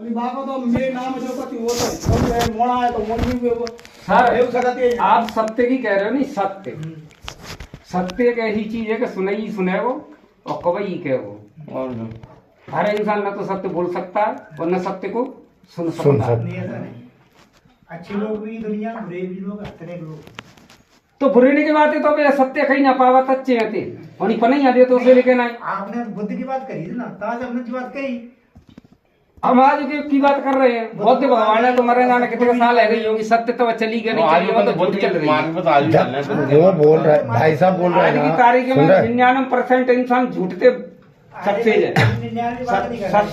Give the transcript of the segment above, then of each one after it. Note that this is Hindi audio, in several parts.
तो मेरे नाम जो कति वो तो मोड़ा है तो मोड़ी भी वो सर आप सत्य की कह रहे हो नहीं सत्य सत्य एक ऐसी चीज है कि सुने सुने वो और कवई कहो और हर इंसान न तो सत्य बोल सकता है और न सत्य को सुन सकता है। अच्छे लोग भी दुनिया बुरे भी लोग अतरे लोग तो बुरे ने की बात है तो अबे सत्य कहीं ना पावा तच्चे आते और नहीं पने आते तो उसे लेके ना आपने बुद्ध की बात करी थी ना ताज हमने की बात कही हम आज की बात कर रहे हैं बौद्ध भगवान है तो मरे जाने कितने साल है गई होगी सत्य तो चली गई नहीं चली तो झूठ चल रही है। वो बोल रहा है भाई साहब बोल रहे हैं आज की तारीख में 99% इंसान झूठते सक्सेस है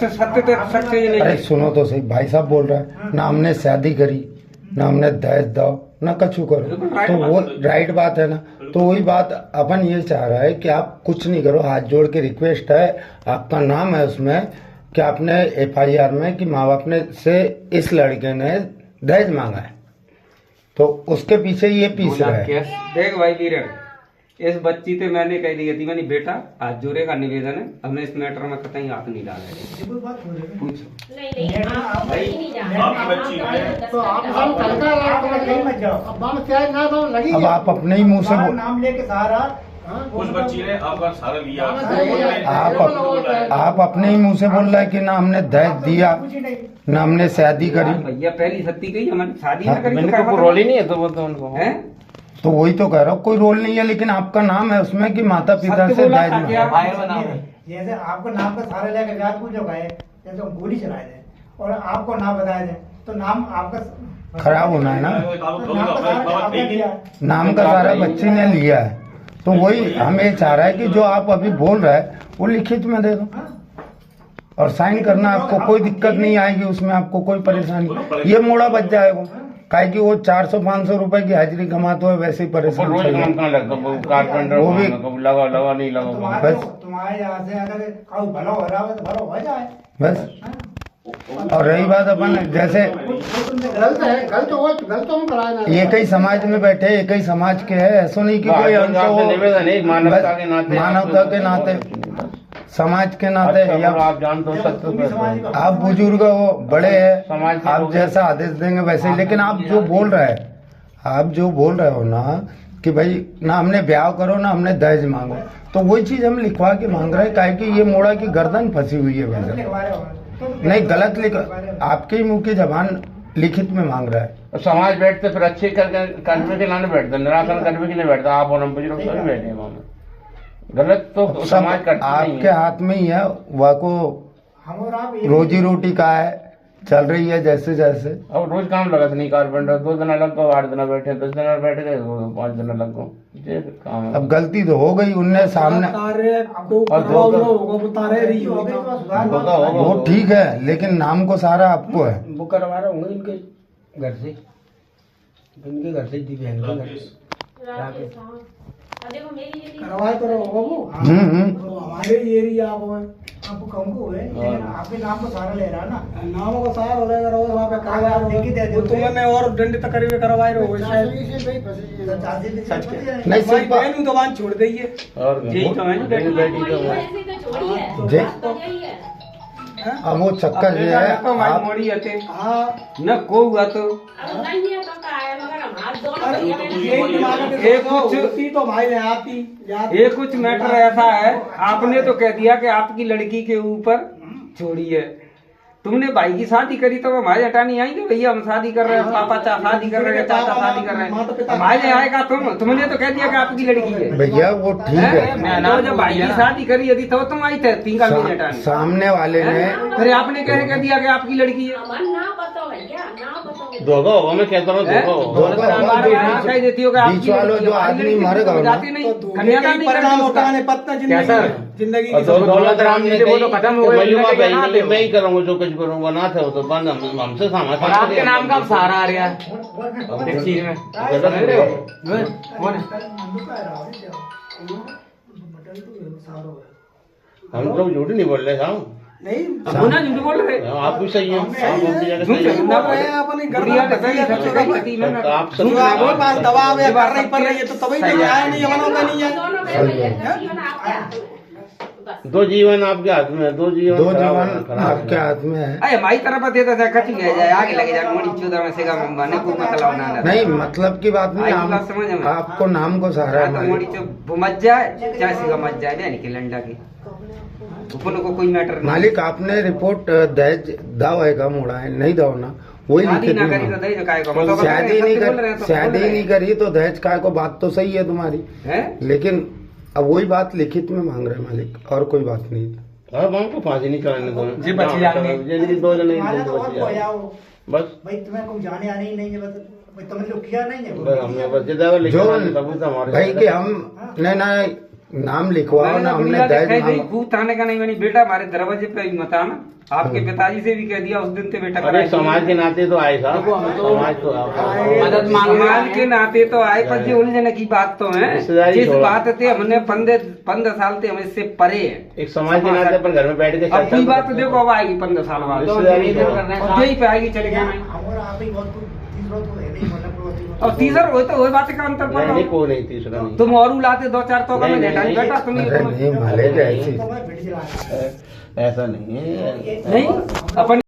सत्य तो सक्सेस नहीं। अरे सुनो तो सही भाई साहब बोल रहा है ना हमने शादी करी ना हमने दहेज दो ना कछु करो तो वो राइट बात है ना। तो वही बात अपन ये चाह रहा है कि आप कुछ नहीं करो हाथ जोड़ के रिक्वेस्ट है आपका नाम है उसमें कि आपने FIR में कि माँ बाप ने से इस लड़के ने दहेज मांगा है तो उसके पीछे ये पीस रहा है। देख भाई वीरन इस बच्ची से मैंने कह दिया थी मैंने बेटा हाथ जोड़े का निवेदन है हमने इस मैटर में कतई हाथ नहीं डाला है पूछो अब आप अपने ही मुंह से नाम लेके सारा उस बच्ची ने आपका सारा लिया आप अपने ही मुंह से बोल रहे हैं कि ना हमने दहेज दिया ना हमने शादी करी। भैया पहली सत्ती गई हमारी शादी ना करी मैंने तो रोल ही नहीं है तो वो तो उनको है तो वही तो कह रहा हूँ कोई रोल नहीं है लेकिन आपका नाम है उसमें कि माता पिता से दहेज मांगा। जैसे आपको नाम का सारा लेकर याद पूछो गए जैसे हम गोली चलाए थे और आपको नाम बताए थे तो नाम आपका खराब होना है ना नाम का सारा बच्ची ने लिया है तो वही हम ये चाह रहा है कि जो आप अभी बोल रहे हैं वो लिखित में दे दो और साइन करना आपको कोई दिक्कत नहीं आएगी उसमें आपको कोई परेशानी ये मोड़ा बच जाएगा काहे कि वो 400-500 रुपए की हाजिरी कमाते हुए वैसे ही परेशान रोज काम कहाँ लगता है कारपेंटर वो भी लगा लगा नहीं लगा बस तुम्हारे यहाँ से अगर काउ भला हो रहा है तो भला हो जाए बस। और रही बात अपन जैसे गलत है गलत हम कराए एक ही समाज में बैठे एक ही समाज के है ऐसा नहीं कि कोई निवेदन है मानवता के नाते मानवता के नाते समाज के नाते या आप जानते हो सत्य आप बुजुर्ग हो बड़े हैं आप जैसा आदेश देंगे वैसे ही लेकिन आप जो बोल रहे हो ना कि भाई ना हमने ब्याह करो ना हमने दहेज मांगो तो वही चीज हम लिखवा के मांग रहे हैं काहे कि ये मोड़ा की गर्दन फंसी हुई है वैसे नहीं गलत लिख आपके ही मुंह की जबान लिखित में मांग रहा है। समाज बैठते फिर अच्छे कर्मी के लाने बैठते निराकरण कर्मी के नहीं बैठता आप और हम बुजुर्ग सभी बैठे हैं गलत तो समाज करता आपके हाथ में ही है वह को रोजी रोटी का है चल रही है जैसे जैसे अब रोज काम लगा नहीं कारपेंटर 2 दिन अलग को 8 दिन बैठे 10 दिन बैठ गए 5 दिन अलग को काम है। अब गलती तो हो गई उनने सामने वो ठीक है लेकिन नाम को सारा आपको है वो करवा रहा हूँ इनके घर से दी बहन के घर से करवाए तो रहो बाबू हमारे एरिया आपको कम को है लेकिन आपके नाम को सारा ले रहा ना नाम को सारा हो रहेगा रोज वहाँ पे करवा तुमने और दंडित करीब करवाए रहो नहीं सिर्फ बहन दुकान छोड़ दीजिए और अब वो चक्कर ये है आप मोड़ी आते न को हुआ तो ये कुछ मैटर ऐसा है आपने तो कह दिया कि आपकी लड़की के ऊपर चोरी है तुमने भाई की शादी करी तो हमारे हटानी आई ना भैया हम शादी कर रहे हैं पापा शादी कर रहे हैं चाचा शादी कर रहे हैं हमारे आएगा तुमने तो कह दिया कि आपकी लड़की है भैया वो ठीक है तो जब भाई की शादी करी यदि तो तुम आई थे तीन का हटानी सामने वाले ने फिर आपने कह दिया कि आपकी लड़की है धोखा होगा मैं कहता हूँ कह देती हो बीच वालों जो आदमी मरेगा जाती नहीं कन्यादान नहीं करती जिंदगी दौलत राम ने वो तो खत्म हो गई मैं ही करूँगा जो कुछ करूँगा ना था वो तो बंद हमसे सामान आपके नाम का सहारा आ रहा है इस चीज में हम लोग झूठ नहीं बोल रहे साहब नहीं ना झूठ बोल रहे आप भी सही है आप दबाव कर रही पड़ रही है तो तभी नहीं आया नहीं है दो जीवन आपके हाथ में है, दो जीवन दो खराब जीवन आपके हाथ में है। अरे माई तरफ दे तो कच गया जाए आगे लगे जाए मोड़ी चौदह में से का बने को मतलब ना नहीं मतलब की बात नहीं, आई बात समझ में। आपको नाम को सहारा है तो मोड़ी मालिक। चो मच जाए चाहे से का मच जाए यानी कि लंडा की अपन को कोई मैटर नहीं। मालिक आपने रिपोर्ट दहेज दाव है का मोड़ा है नहीं दाव ना वही शादी लिखित ना में करी तो मांगो। दहेज काय को मतलब शादी नहीं बोल रहे हैं कर तो शादी बोल रहे नहीं करी तो दहेज काय को बात तो सही है तुम्हारी, हैं लेकिन अब वही बात लिखित में मांग रहे मालिक और कोई बात नहीं। अब हमको फांसी नहीं कराने दो जी बची जाने। जिंदगी दो जने तुम्हारा तो और बची कोई जाए आओ बस। भाई तुम्हें कुछ जाने आने ही नहीं है, बस भाई तुमने जो किया नहीं है बस हमने बस जितना लिखा जो है, सबूत हमारे भाई कि हम ने ना नाम लिखवाओ ना हमने दहेज मांगा। भूत आने का नहीं बनी बेटा हमारे दरवाजे पे भी मत आना। आपके पिताजी से भी कह दिया उस दिन से बेटा अरे कराई। समाज के नाते तो आए साहब, समाज तो मदद मांगने के नाते तो आए पर जी उलझने की बात तो है। रिश्तेदारी जिस छोड़ो। बात थे हमने 15 साल से हम इससे परे हैं। एक समाज के नाते अपन घर में बैठ के अब की बात तो देखो अब आएगी 15 साल बाद रिश्तेदारी तो- और यही पे आएगी चले गए नहीं। और आप ही बहुत कुछ तीसरा तो है नहीं मतलब और तीसरा हो तो वही बात का अंतर पड़ नहीं को नहीं तीसरा नहीं तुम और लाते 2-4 तो नहीं, नहीं नहीं, बेटा तुम अरे नहीं मालिक ऐसी तो मैं फिर चला ऐसा नहीं है। नहीं अपन